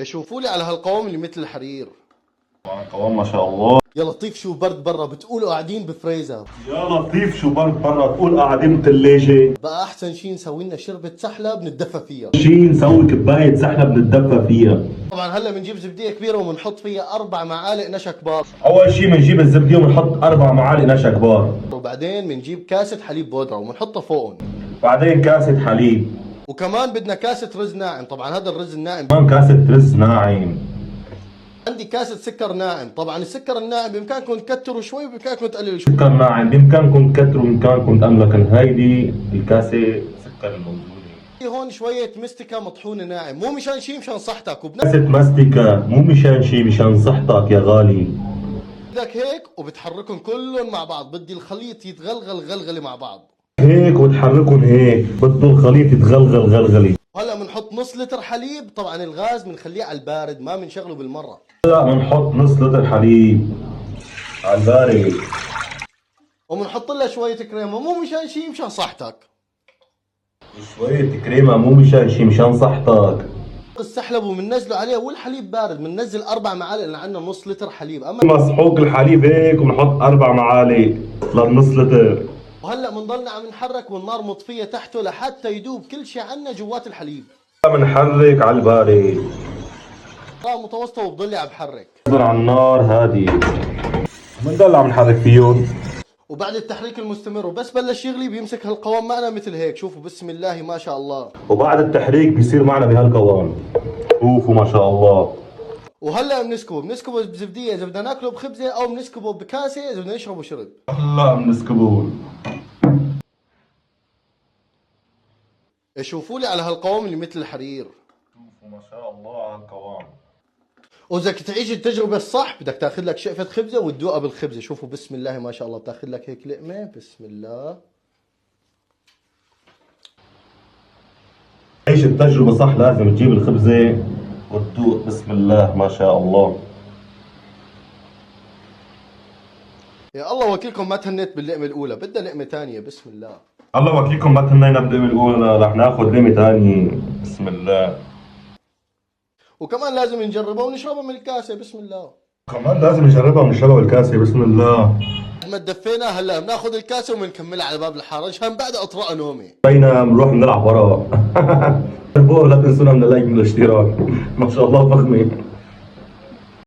شوفوا لي على هالقوام اللي مثل الحرير. قوام ما شاء الله. يا لطيف شو برد برا، بتقولوا قاعدين بفريزر. يا لطيف شو برد برا، تقول قاعدين بثلاجة. بقى احسن شي نسوي لنا شربة سحلب نتدفى فيها. شي نسوي كباية سحلب نتدفى فيها. طبعا هلا بنجيب زبدية كبيرة وبنحط فيها 4 معالق نشا كبار. أول شي بنجيب الزبدة وبنحط 4 معالق نشا كبار. وبعدين بنجيب كاسة حليب بودرة وبنحطها فوقهم. بعدين كاسة حليب. وكمان بدنا كاسة رز ناعم، طبعا هذا الرز الناعم. كمان كاسة رز ناعم. عندي كاسة سكر ناعم، طبعا السكر الناعم بإمكانكم تكتروا شوي وبإمكانكم تقللوا شوي. سكر ناعم بإمكانكم تكتروا بإمكانكم تقللوا، لكن هيدي الكاسة سكر الموجودة. هون شوية مستكة مطحونة ناعم، مو مشان شي، مشان صحتك. كاسة مستكة مو مشان شي، مشان صحتك يا غالي. بدك هيك وبتحركهم كلهم مع بعض، بدي الخليط يتغلغل غلغلة مع بعض. هيك وتحركهم هيك، بده الخليط يتغلغل غلغلي. هلا بنحط نص لتر حليب، طبعا الغاز بنخليه على البارد، ما بنشغله بالمره. هلا بنحط نص لتر حليب على البارد، وبنحط لها شويه كريمه، مو مشان شيء، مشان صحتك. شوية كريمة مو مشان شي، مشان صحتك. السحلب وبننزله عليه والحليب بارد، بننزل 4 معالق لان عندنا نص لتر حليب. اما مسحوق الحليب هيك وبنحط 4 معالق للنص لتر. وهلا بنضلنا عم نحرك والنار مطفيه تحته لحتى يدوب كل شيء عنا جوات الحليب. بنحرك على البارد. نار متوسطه وبضلي عم بحرك. نزل على النار هادي، بنضل عم نحرك فيهم. وبعد التحريك المستمر وبس بلش يغلي بيمسك هالقوام معنا مثل هيك. شوفوا بسم الله ما شاء الله. وبعد التحريك بيصير معنا بهالقوام. شوفوا ما شاء الله. وهلا بنسكبه بزبديه اذا بدنا ناكله بخبزه، او بنسكبه بكاسه اذا بدنا نشربه شرب. هلا بنسكبون. شوفوا لي على هالقوام اللي مثل الحرير. شوفوا ما شاء الله على القوام. واذا بدك تعيش التجربه الصح بدك تاخذ لك شقفه خبزه وتدوقها بالخبزه. شوفوا بسم الله ما شاء الله، بتاخذ لك هيك لقمه بسم الله. تعيش التجربة صح لازم تجيب الخبزة وتدوق بسم الله ما شاء الله. يا الله وكيلكم ما تهنيت باللقمه الاولى، بدها لقمه ثانيه بسم الله. الله وكيلكم ما تهنينا باللقمة الأولى، رح ناخذ لقمة ثانية بسم الله. وكمان لازم نجربها ونشربها من الكاسه بسم الله. كمان لازم نجربها ونشربها بالكاسة بسم الله. بعد ما تدفينا هلا بناخذ الكاسه وبنكملها على باب الحاره عشان بعد اطرق نومي. بينا بنروح نلعب ورا. لا تنسونا من اللايك والاشتراك. ما شاء الله فخمة.